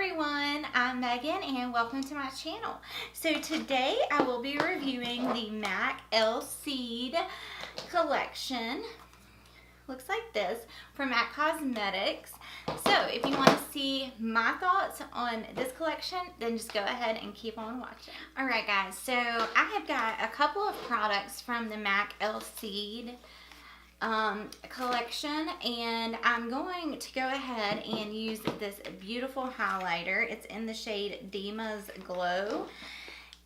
everyone, I'm Megan and welcome to my channel. So today I will be reviewing the MAC Seed collection. Looks like this from MAC Cosmetics. So if you want to see my thoughts on this collection, then just go ahead and keep on watching. Alright guys, so I have got a couple of products from the MAC Seed collection, and I'm going to go ahead and use this beautiful highlighter. It's in the shade Dmoz Glow,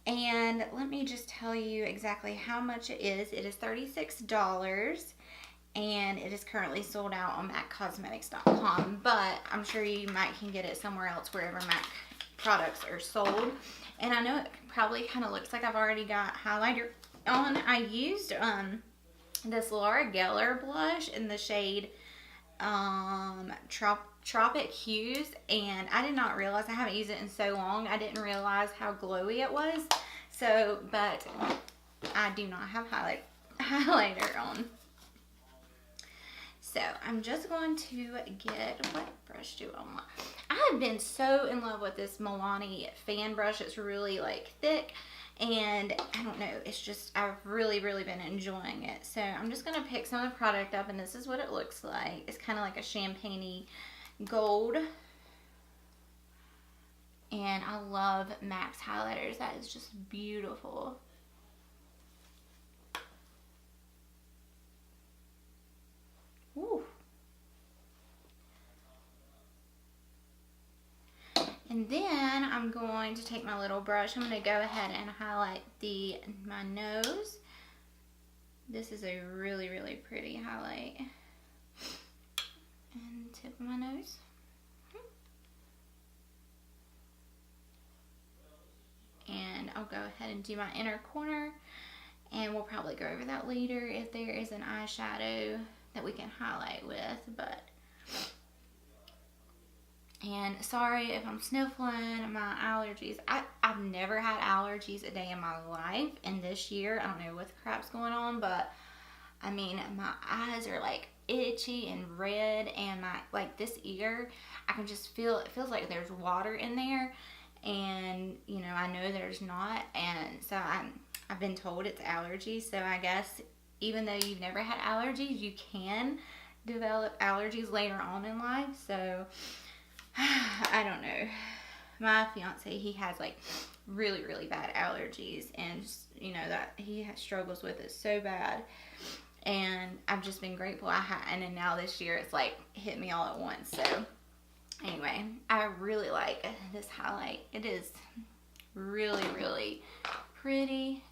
and let me just tell you exactly how much it is. It is $36 and it is currently sold out on maccosmetics.com, but I'm sure you might can get it somewhere else wherever MAC products are sold. And I know it probably kind of looks like I've already got highlighter on. I used this Laura Geller blush in the shade Tropic Hues, and I did not realize, I haven't used it in so long, I didn't realize how glowy it was. So, but I do not have highlighter on. So I'm just going to get, what brush do I want? I have been so in love with this Milani fan brush. It's really like thick, and I don't know, it's just, I've really been enjoying it. So I'm just going to pick some of the product up, and this is what it looks like. It's kind of like a champagne-y gold. And I love MAC's highlighters. That is just beautiful. Ooh. And then I'm going to take my little brush. I'm going to go ahead and highlight my nose. This is a really pretty highlight. And tip of my nose. And I'll go ahead and do my inner corner. And we'll probably go over that later if there is an eyeshadow that we can highlight with, and sorry if I'm sniffling, my allergies. I've never had allergies a day in my life, and this year, I don't know what the crap's going on, but I mean, my eyes are like itchy and red, and like this ear, I can just feel, it feels like there's water in there, and you know, I know there's not, and so I've been told it's allergies. So I guess even though you've never had allergies, you can develop allergies later on in life. So I don't know. My fiance, he has like really bad allergies, and just, you know, that he struggles with it so bad. And I've just been grateful and then now this year it's like hit me all at once. So anyway, I really like this highlight. It is really pretty.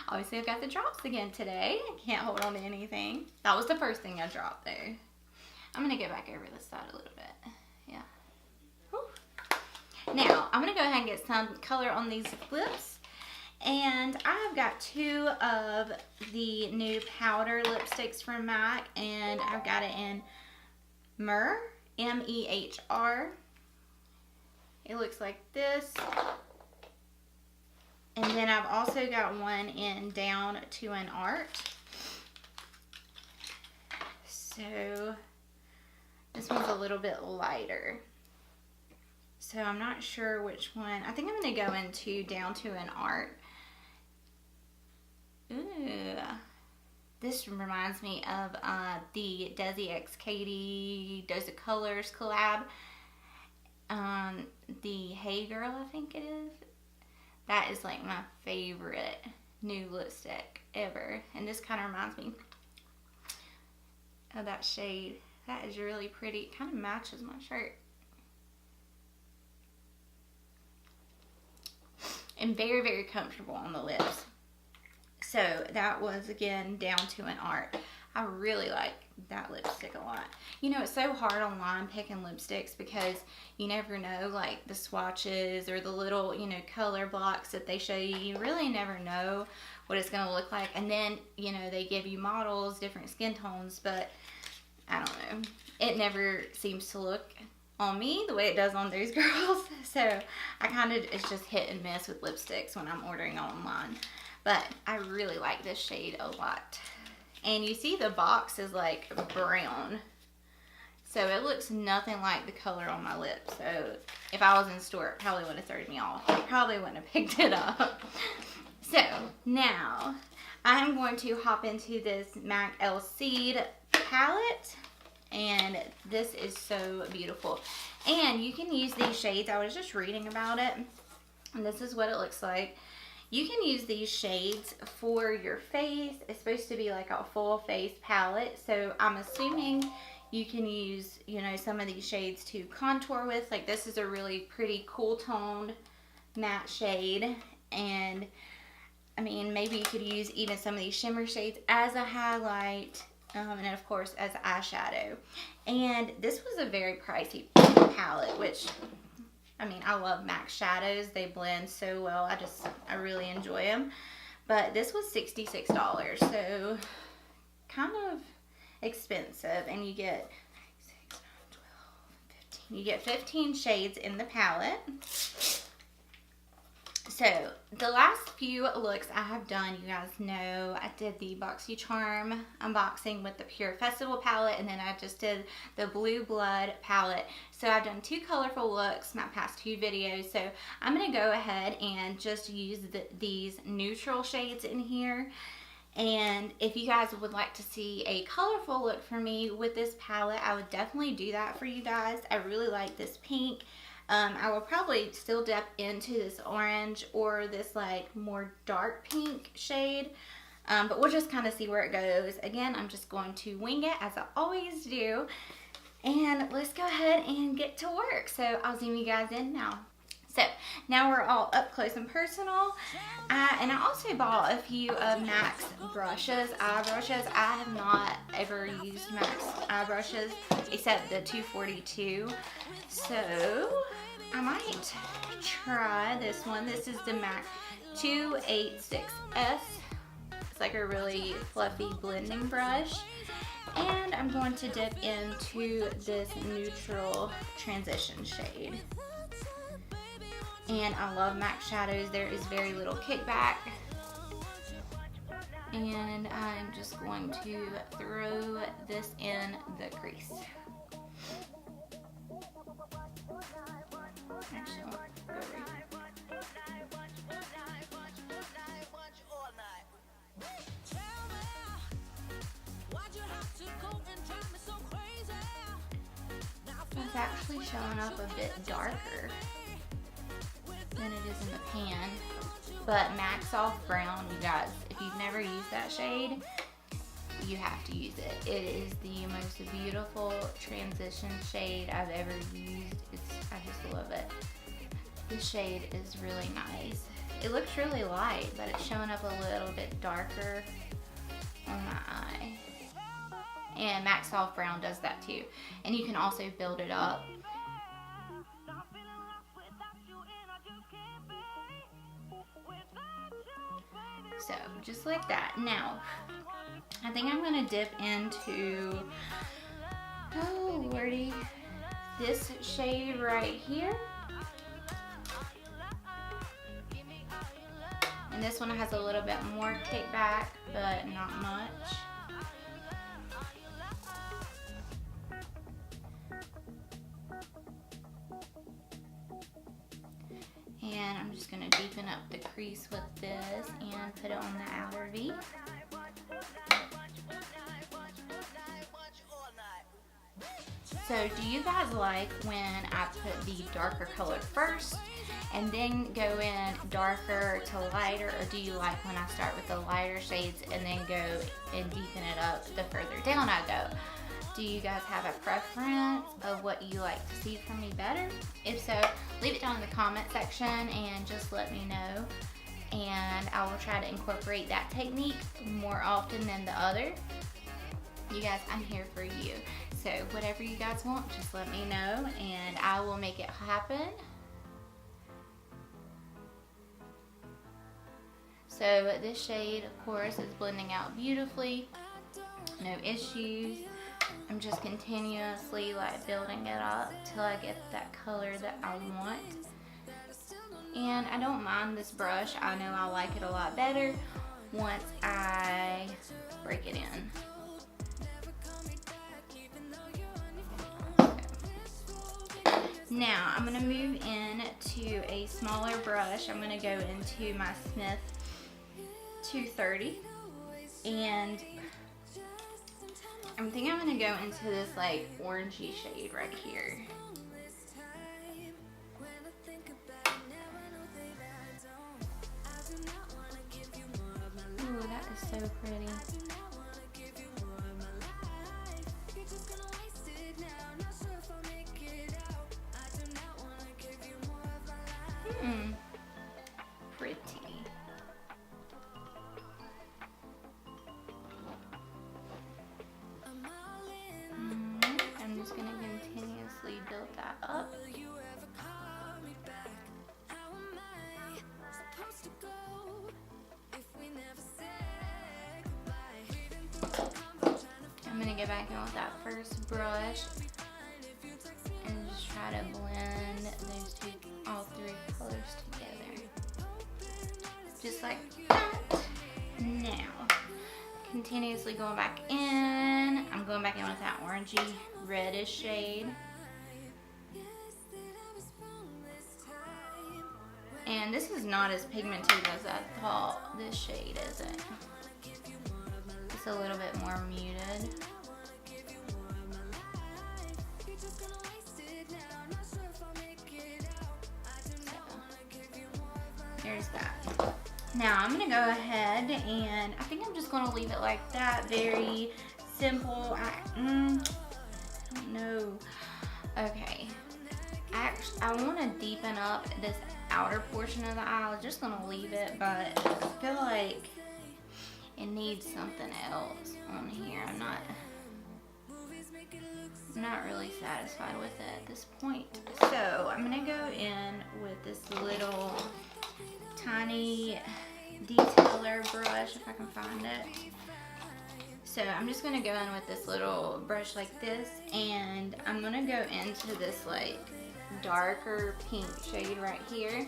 Obviously, I've got the drops again today. I can't hold on to anything. That was the first thing I dropped there. I'm going to go back over this side a little bit. Yeah. Whew. Now, I'm going to go ahead and get some color on these lips. And I've got two of the new powder lipsticks from MAC. And I've got it in Mehr, M-E-H-R. It looks like this. And then I've also got one in Down to an Art. So this one's a little bit lighter. So I'm not sure which one. I think I'm going to go into Down to an Art. Ooh. This reminds me of the Desi X Katie Dose of Colors collab. The Hey Girl, I think it is. That is like my favorite new lipstick ever. And this kind of reminds me of that shade. That is really pretty. It kind of matches my shirt. And very comfortable on the lips. So that was, again, Down to an Art. I really like that lipstick a lot. You know, it's so hard online picking lipsticks because you never know, like, the swatches or the little, you know, color blocks that they show you. You really never know what it's going to look like. And then, you know, they give you models, different skin tones, but I don't know. It never seems to look on me the way it does on those girls. So I kind of, it's just hit and miss with lipsticks when I'm ordering online. But I really like this shade a lot. And you see the box is like brown. So So it looks nothing like the color on my lips. So if I was in store, it probably would have thrown me off. I probably wouldn't have picked it up. So now I'm going to hop into this MAC El Cid palette. And this is so beautiful. And you can use these shades. I was just reading about it. And this is what it looks like. You can use these shades for your face. It's supposed to be like a full face palette. So I'm assuming you can use, you know, some of these shades to contour with. Like this is a really pretty cool toned matte shade. And I mean, maybe you could use even some of these shimmer shades as a highlight. And then of course as eyeshadow. And this was a very pricey palette, which, I mean, I love MAC shadows. They blend so well. I really enjoy them. But this was $66, so kind of expensive. And you get 6, 9, 12, 15. You get 15 shades in the palette. So the last few looks I have done, you guys know I did the BoxyCharm unboxing with the Pure Festival palette, and then I just did the Blue Blood palette. So I've done 2 colorful looks my past 2 videos. So I'm going to go ahead and just use these neutral shades in here. And if you guys would like to see a colorful look for me with this palette, I would definitely do that for you guys. I really like this pink. I will probably still dip into this orange or this like more dark pink shade, but we'll just kind of see where it goes. Again, I'm just going to wing it as I always do, and let's go ahead and get to work. So I'll zoom you guys in now. So now we're all up close and personal, and I also bought a few of MAC's brushes, eye brushes. I have not ever used MAC's eye brushes except the 242, so I might try this one. This is the MAC 286S. It's like a really fluffy blending brush, and I'm going to dip into this neutral transition shade. And I love MAC shadows. There is very little kickback. And I'm just going to throw this in the crease. Actually, I'll go right here. It's actually showing up a bit darker than it is in the pan. But MAC Soft Brown, you guys, if you've never used that shade, you have to use it. It is the most beautiful transition shade I've ever used. I just love it. This shade is really nice. It looks really light, but it's showing up a little bit darker on my eye. And MAC Soft Brown does that too. And you can also build it up. So, just like that. Now, I think I'm going to dip into, oh lordy, this shade right here. And this one has a little bit more kickback, but not much. And I'm just going to deepen up the crease with this and put it on the outer V. So do you guys like when I put the darker color first and then go in darker to lighter, or do you like when I start with the lighter shades and then go and deepen it up the further down I go? Do you guys have a preference of what you like to see from me better? If so, leave it down in the comment section and just let me know. And I will try to incorporate that technique more often than the other. You guys, I'm here for you. So whatever you guys want, just let me know and I will make it happen. So this shade, of course, is blending out beautifully. No issues. I'm just continuously like building it up till I get that color that I want. And I don't mind this brush. I know I like it a lot better once I break it in. Now I'm gonna move in to a smaller brush. I'm gonna go into my Smith 230, and I'm thinking I'm gonna go into this like orangey shade right here. Ooh, that is so pretty. Pretty. I'm just gonna continuously build that up. I'm gonna get back in with that first brush and just try to blend those all three colors together. Just like that. Now, continuously going back in. I'm going back in with that orangey reddish shade. And this is not as pigmented as I thought this shade is. It's a little bit more muted. There's that. Now I'm gonna go ahead and I think I'm just gonna leave it like that. Very simple. I don't know. Okay. I want to deepen up this outer portion of the eye. I was just gonna leave it, but I feel like it needs something else on here. I'm not really satisfied with it at this point. So I'm gonna go in with this little tiny detailer brush, if I can find it. So I'm just gonna go in with this little brush like this, and I'm gonna go into this like darker pink shade right here,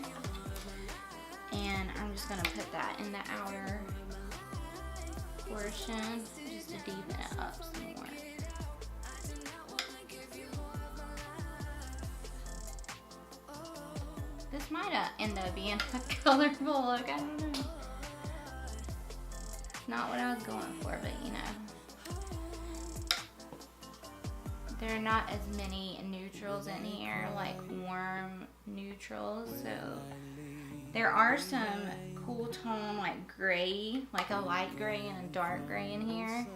and I'm just gonna put that in the outer portion just to deepen it up some more. This might end up being a colorful look, I don't know. It's not what I was going for, but you know. There are not as many neutrals in here, like warm neutrals, so there are some cool tone like gray, like a light gray and a dark gray in here.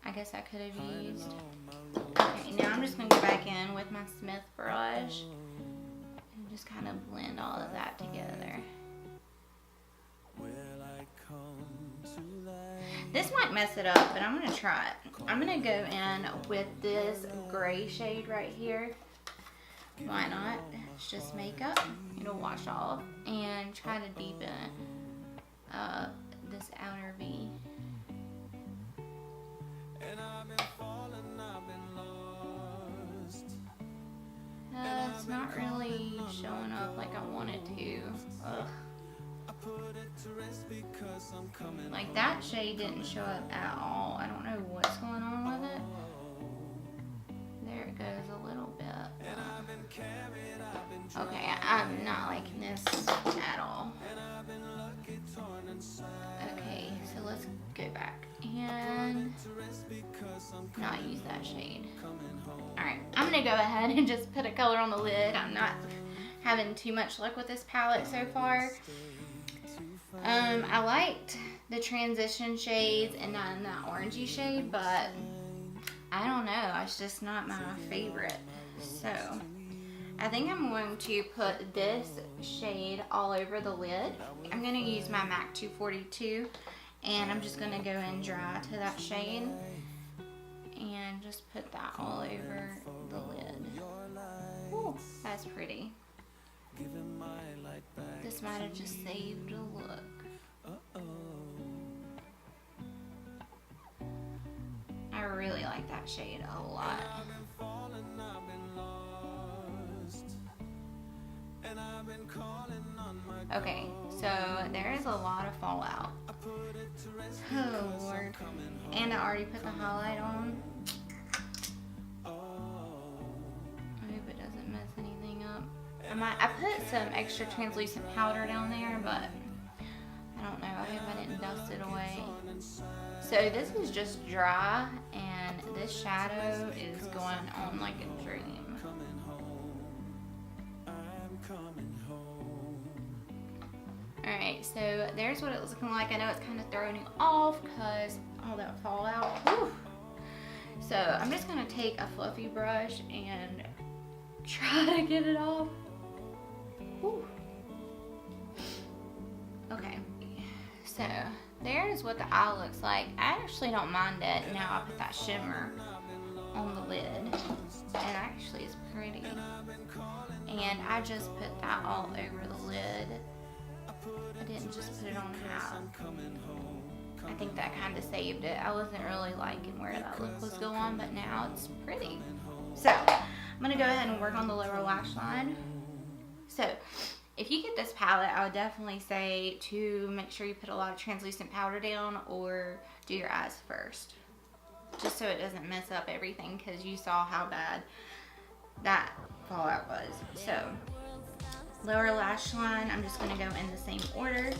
I guess I could have used. Okay, now I'm just going to go back in with my Smith brush and just kind of blend all of that together. This might mess it up, but I'm going to try it. I'm going to go in with this gray shade right here. Why not? It's just makeup. It'll wash off. And try to deepen this outer V. It's not really showing up like I want it to. Ugh. Like that shade didn't show up at all. I don't know what's going on with it. There it goes a little bit. Okay, I'm not liking this at all. Okay, so let's go back and not use that shade. Alright, I'm going to go ahead and just put a color on the lid. I'm not having too much luck with this palette so far. I liked the transition shades and then that orangey shade, but I don't know, it's just not my favorite. So I think I'm going to put this shade all over the lid. I'm going to use my MAC 242 and I'm just going to go in dry to that shade and just put that all over the lid. Ooh, that's pretty. This might have just saved a look. I really like that shade a lot. Okay, so there is a lot of fallout. Oh Lord. And I already put the highlight on. Let me I put some extra translucent powder down there, but I don't know. I hope I didn't dust it away. So this is just dry, and this shadow is going on like a dream. Alright, so there's what it was looking like. I know it's kind of throwing you off because all that fallout. Whew. So I'm just going to take a fluffy brush and try to get it off. Whew. Okay, so there's what the eye looks like. I actually don't mind it. Now I put that shimmer on the lid. It actually is pretty. And I just put that all over the lid. I didn't just put it on half. I think that kind of saved it. I wasn't really liking where that look was going, but now it's pretty. So I'm going to go ahead and work on the lower lash line. So if you get this palette, I would definitely say to make sure you put a lot of translucent powder down or do your eyes first. Just so it doesn't mess up everything, because you saw how bad that fallout was. So lower lash line, I'm just going to go in the same order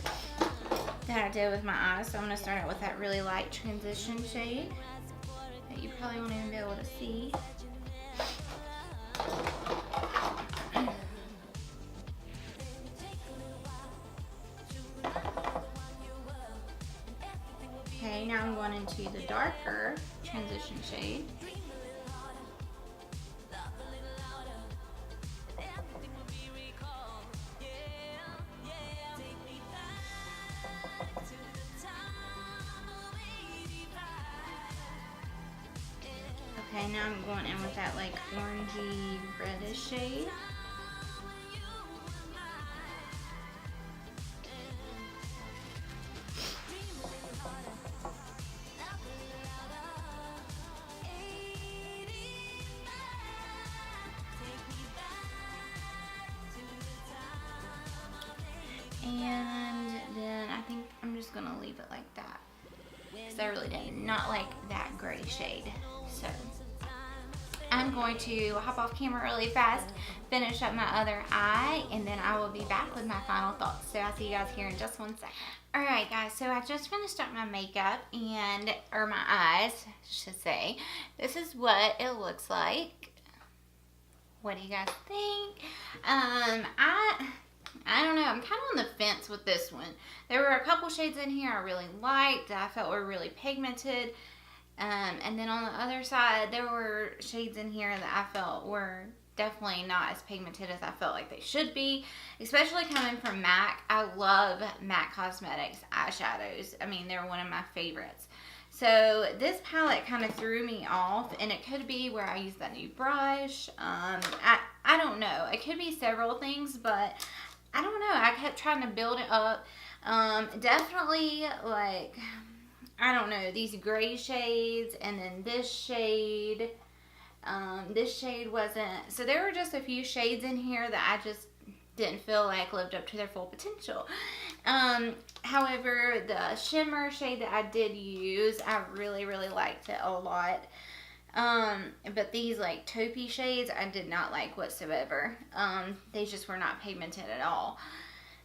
that I did with my eyes. So I'm going to start out with that really light transition shade that you probably won't even be able to see. Okay, now I'm going into the darker transition shade. Okay, now I'm going in with that like orangey reddish shade. And then I think I'm just gonna leave it like that, because I really did not like that gray shade. So I'm going to hop off camera really fast, finish up my other eye, and then I will be back with my final thoughts. So I'll see you guys here in just 1 second. Alright guys, so I just finished up my makeup, or my eyes, I should say. This is what it looks like. What do you guys think? I don't know, I'm kind of on the fence with this one. There were a couple shades in here I really liked that I felt were really pigmented. And then on the other side, there were shades in here that I felt were definitely not as pigmented as I felt like they should be. Especially coming from MAC. I love MAC Cosmetics eyeshadows. I mean, they're one of my favorites. So this palette kind of threw me off, and it could be where I used that new brush. I don't know. It could be several things, but I don't know. I kept trying to build it up. Definitely, like, I don't know, these gray shades, and then this shade. This shade wasn't. So there were just a few shades in here that I just didn't feel like lived up to their full potential. However, the shimmer shade that I did use, I really, really liked it a lot. But these like taupey shades, I did not like whatsoever. They just were not pigmented at all.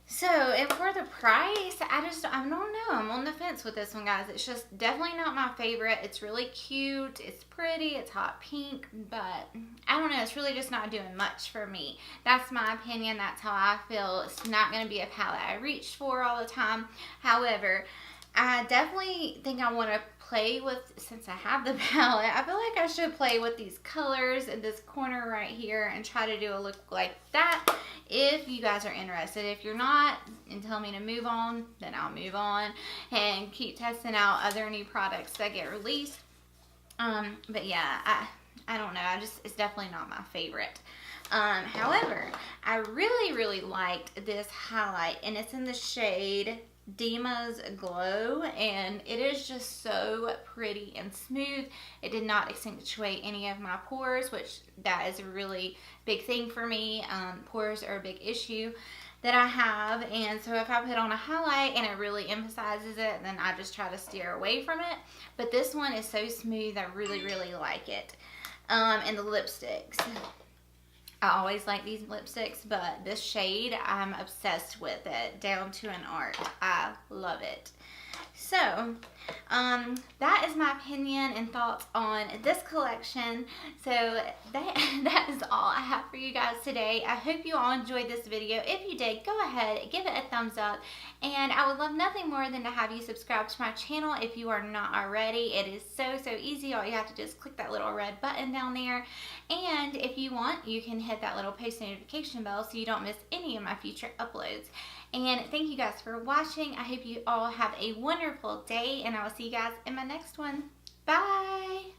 So, and for the price, I don't know. I'm on the fence with this one, guys. It's just definitely not my favorite. It's really cute. It's pretty. It's hot pink. But, I don't know. It's really just not doing much for me. That's my opinion. That's how I feel. It's not going to be a palette I reach for all the time. However, I definitely think I want to play with, since I have the palette, I feel like I should play with these colors in this corner right here and try to do a look like that if you guys are interested. If you're not and tell me to move on, then I'll move on and keep testing out other new products that get released. But yeah, I don't know. It's definitely not my favorite. However, I really, really liked this highlight, and it's in the shade Dmoz Glow, and it is just so pretty and smooth. It did not accentuate any of my pores, which that is a really big thing for me. Pores are a big issue that I have, and so if I put on a highlight and it really emphasizes it, then I just try to steer away from it. But this one is so smooth, I really, really like it. And the lipsticks. I always like these lipsticks, but this shade, I'm obsessed with it down to an art. I love it. So, that is my opinion and thoughts on this collection. So that is all I have for you guys today. I hope you all enjoyed this video. If you did, go ahead, give it a thumbs up. And I would love nothing more than to have you subscribe to my channel if you are not already. It is so easy. All you have to do is click that little red button down there. And if you want, you can hit that little post notification bell so you don't miss any of my future uploads. And thank you guys for watching. I hope you all have a wonderful day, and I will see you guys in my next one. Bye!